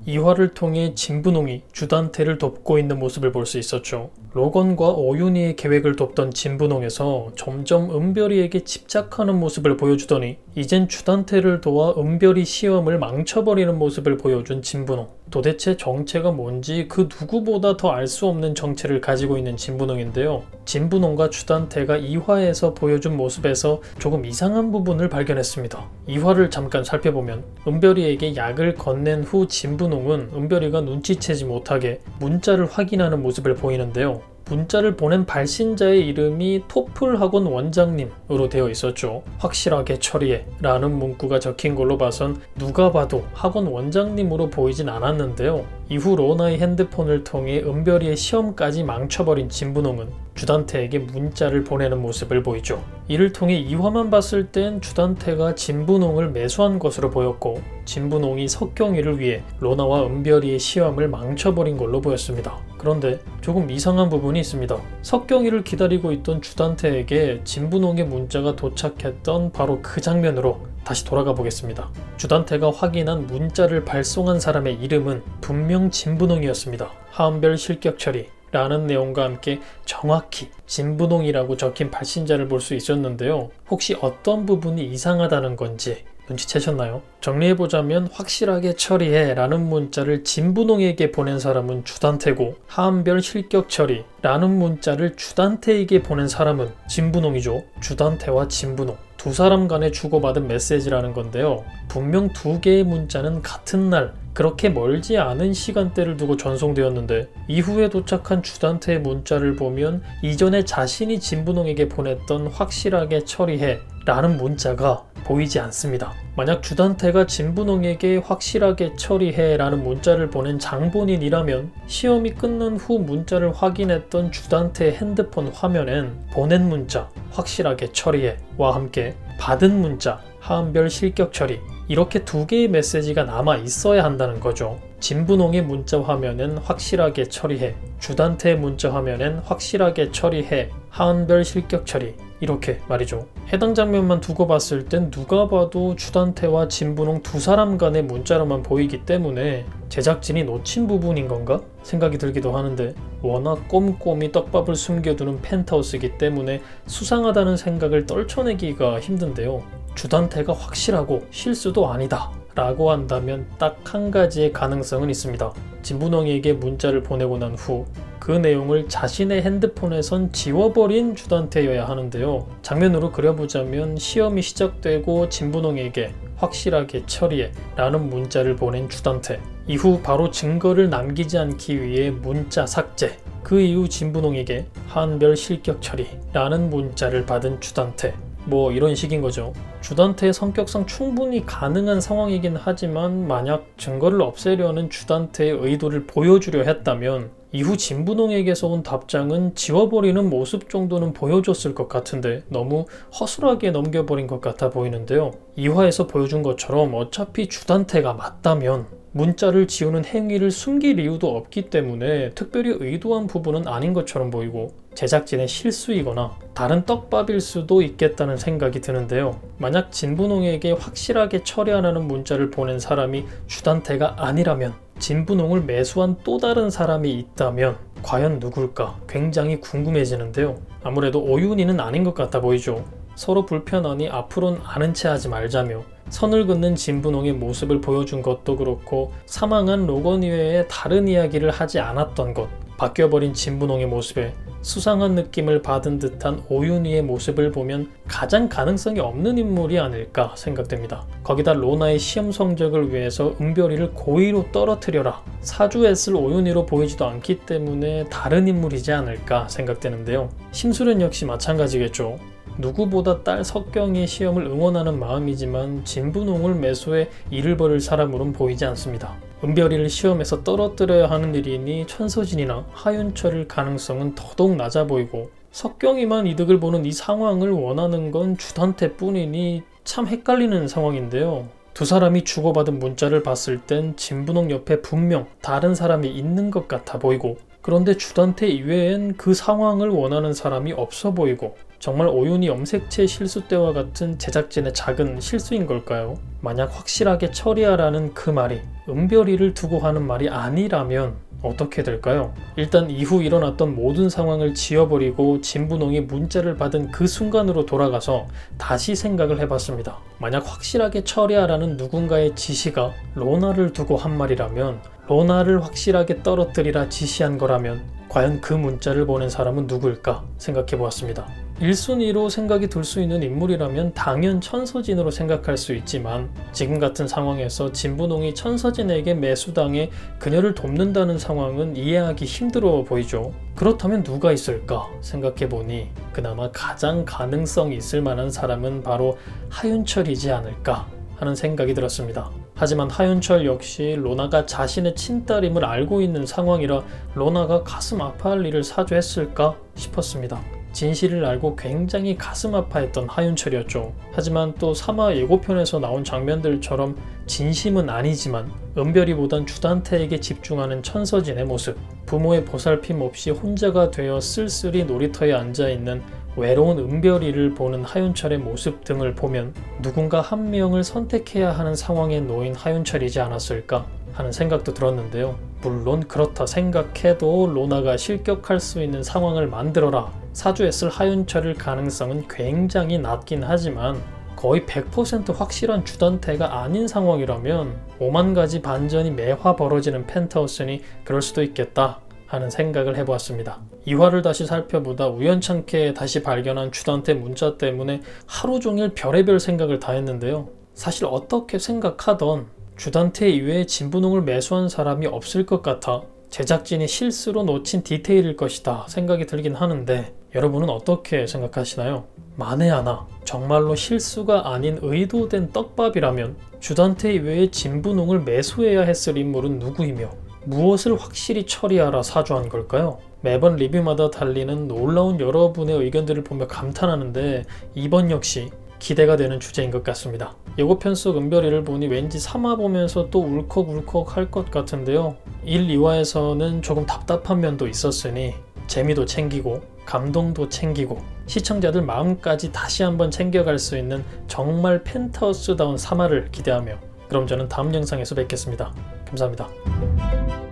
이화를 통해 진분홍이 주단태를 돕고 있는 모습을 볼 수 있었죠. 로건과 오윤희의 계획을 돕던 진분홍에서 점점 은별이에게 집착하는 모습을 보여주더니 이젠 주단태를 도와 은별이 시험을 망쳐버리는 모습을 보여준 진분홍. 도대체 정체가 뭔지 그 누구보다 더 알 수 없는 정체를 가지고 있는 진분홍인데요. 진분홍과 주단태가 2화에서 보여준 모습에서 조금 이상한 부분을 발견했습니다. 2화를 잠깐 살펴보면 은별이에게 약을 건넨 후 진분홍은 은별이가 눈치채지 못하게 문자를 확인하는 모습을 보이는데요. 문자를 보낸 발신자의 이름이 토플학원 원장님으로 되어 있었죠. 확실하게 처리해 라는 문구가 적힌 걸로 봐선 누가 봐도 학원 원장님으로 보이진 않았는데요. 이후 로나의 핸드폰을 통해 은별이의 시험까지 망쳐버린 진분홍은 주단태에게 문자를 보내는 모습을 보이죠. 이를 통해 2화만 봤을 땐 주단태가 진분홍을 매수한 것으로 보였고 진분홍이 석경이를 위해 로나와 은별이의 시험을 망쳐버린 걸로 보였습니다. 그런데 조금 이상한 부분이 있습니다. 석경이를 기다리고 있던 주단태에게 진분홍의 문자가 도착했던 바로 그 장면으로 다시 돌아가 보겠습니다. 주단태가 확인한 문자를 발송한 사람의 이름은 분명 진분홍이었습니다. 하은별 실격 처리 라는 내용과 함께 정확히 진분홍이라고 적힌 발신자를 볼 수 있었는데요. 혹시 어떤 부분이 이상하다는 건지 눈치채셨나요? 정리해보자면 확실하게 처리해 라는 문자를 진분홍에게 보낸 사람은 주단태고 하은별 실격 처리 라는 문자를 주단태에게 보낸 사람은 진분홍이죠. 주단태와 진분홍 두 사람 간에 주고받은 메시지라는 건데요. 분명 두 개의 문자는 같은 날 그렇게 멀지 않은 시간대를 두고 전송되었는데 이후에 도착한 주단태의 문자를 보면 이전에 자신이 진분홍에게 보냈던 확실하게 처리해 라는 문자가 보이지 않습니다. 만약 주단태가 진분홍에게 확실하게 처리해 라는 문자를 보낸 장본인이라면 시험이 끝난 후 문자를 확인했던 주단태의 핸드폰 화면엔 보낸 문자 확실하게 처리해 와 함께 받은 문자 하은별 실격 처리 이렇게 두 개의 메시지가 남아 있어야 한다는 거죠. 진분홍의 문자 화면엔 확실하게 처리해 주단태의 문자 화면엔 확실하게 처리해 하은별 실격 처리 이렇게 말이죠. 해당 장면만 두고 봤을 땐 누가 봐도 주단태와 진분홍 두 사람 간의 문자로만 보이기 때문에 제작진이 놓친 부분인 건가 생각이 들기도 하는데 워낙 꼼꼼히 떡밥을 숨겨두는 펜트하우스이기 때문에 수상하다는 생각을 떨쳐내기가 힘든데요. 주단태가 확실하고 실수도 아니다 라고 한다면 딱 한 가지의 가능성은 있습니다. 진분홍에게 문자를 보내고 난 후 그 내용을 자신의 핸드폰에선 지워버린 주단태여야 하는데요. 장면으로 그려보자면 시험이 시작되고 진분홍에게 확실하게 처리해 라는 문자를 보낸 주단태 이후 바로 증거를 남기지 않기 위해 문자 삭제 그 이후 진분홍에게 하은별 실격 처리 라는 문자를 받은 주단태 뭐 이런 식인 거죠. 주단태의 성격상 충분히 가능한 상황이긴 하지만 만약 증거를 없애려는 주단태의 의도를 보여주려 했다면 이후 진분홍에게서 온 답장은 지워버리는 모습 정도는 보여줬을 것 같은데 너무 허술하게 넘겨버린 것 같아 보이는데요. 2화에서 보여준 것처럼 어차피 주단태가 맞다면 문자를 지우는 행위를 숨길 이유도 없기 때문에 특별히 의도한 부분은 아닌 것처럼 보이고 제작진의 실수이거나 다른 떡밥일 수도 있겠다는 생각이 드는데요. 만약 진분홍에게 확실하게 처리하라는 문자를 보낸 사람이 주단태가 아니라면 진분홍을 매수한 또 다른 사람이 있다면 과연 누굴까 굉장히 궁금해지는데요. 아무래도 오윤희는 아닌 것 같아 보이죠. 서로 불편하니 앞으로는 아는 체 하지 말자며 선을 긋는 진분홍의 모습을 보여준 것도 그렇고 사망한 로건 이외에 다른 이야기를 하지 않았던 것 바뀌어버린 진분홍의 모습에 수상한 느낌을 받은 듯한 오윤희의 모습을 보면 가장 가능성이 없는 인물이 아닐까 생각됩니다. 거기다 로나의 시험 성적을 위해서 은별이를 고의로 떨어뜨려라 사주했을 오윤희로 보이지도 않기 때문에 다른 인물이지 않을까 생각되는데요. 심수련 역시 마찬가지겠죠. 누구보다 딸 석경이의 시험을 응원하는 마음이지만 진분홍을 매수해 일을 벌일 사람으로는 보이지 않습니다. 은별이를 시험에서 떨어뜨려야 하는 일이니 천서진이나 하윤철일 가능성은 더더욱 낮아 보이고 석경이만 이득을 보는 이 상황을 원하는 건 주단태뿐이니 참 헷갈리는 상황인데요. 두 사람이 주고받은 문자를 봤을 땐 진분홍 옆에 분명 다른 사람이 있는 것 같아 보이고 그런데 주단태 이외엔 그 상황을 원하는 사람이 없어 보이고 정말 오윤희 염색체 실수 때와 같은 제작진의 작은 실수인 걸까요? 만약 확실하게 처리하라는 그 말이 은별이를 두고 하는 말이 아니라면 어떻게 될까요? 일단 이후 일어났던 모든 상황을 지워버리고 진분홍이 문자를 받은 그 순간으로 돌아가서 다시 생각을 해봤습니다. 만약 확실하게 처리하라는 누군가의 지시가 로나를 두고 한 말이라면, 로나를 확실하게 떨어뜨리라 지시한 거라면 과연 그 문자를 보낸 사람은 누구일까 생각해보았습니다. 1순위로 생각이 들 수 있는 인물이라면 당연 천서진으로 생각할 수 있지만 지금 같은 상황에서 진분홍이 천서진에게 매수당해 그녀를 돕는다는 상황은 이해하기 힘들어 보이죠. 그렇다면 누가 있을까 생각해보니 그나마 가장 가능성 있을 만한 사람은 바로 하윤철이지 않을까 하는 생각이 들었습니다. 하지만 하윤철 역시 로나가 자신의 친딸임을 알고 있는 상황이라 로나가 가슴 아파할 일을 사주했을까 싶었습니다. 진실을 알고 굉장히 가슴 아파했던 하윤철이었죠. 하지만 또 3화 예고편에서 나온 장면들처럼 진심은 아니지만 은별이보단 주단태에게 집중하는 천서진의 모습, 부모의 보살핌 없이 혼자가 되어 쓸쓸히 놀이터에 앉아있는 외로운 은별이를 보는 하윤철의 모습 등을 보면 누군가 한 명을 선택해야 하는 상황에 놓인 하윤철이지 않았을까 하는 생각도 들었는데요. 물론 그렇다 생각해도 로나가 실격할 수 있는 상황을 만들어라 사주했을 하윤철일 가능성은 굉장히 낮긴 하지만 거의 100% 확실한 주단태가 아닌 상황이라면 5만 가지 반전이 매화 벌어지는 펜트하우스니 그럴 수도 있겠다 하는 생각을 해보았습니다. 2화를 다시 살펴보다 우연찮게 다시 발견한 주단태 문자 때문에 하루 종일 별의별 생각을 다 했는데요. 사실 어떻게 생각하던 주단태 이외에 진분홍을 매수한 사람이 없을 것 같아 제작진이 실수로 놓친 디테일일 것이다 생각이 들긴 하는데 여러분은 어떻게 생각하시나요? 만에 하나 정말로 실수가 아닌 의도된 떡밥이라면 주단태 이외에 진분홍을 매수해야 했을 인물은 누구이며 무엇을 확실히 처리하라 사주한 걸까요? 매번 리뷰마다 달리는 놀라운 여러분의 의견들을 보며 감탄하는데 이번 역시 기대가 되는 주제인 것 같습니다. 예고편 속 은별이를 보니 왠지 3화 보면서 또 울컥울컥 할 것 같은데요. 1, 2화에서는 조금 답답한 면도 있었으니 재미도 챙기고 감동도 챙기고 시청자들 마음까지 다시 한번 챙겨갈 수 있는 정말 펜트하우스다운 3화를 기대하며 그럼 저는 다음 영상에서 뵙겠습니다. 감사합니다.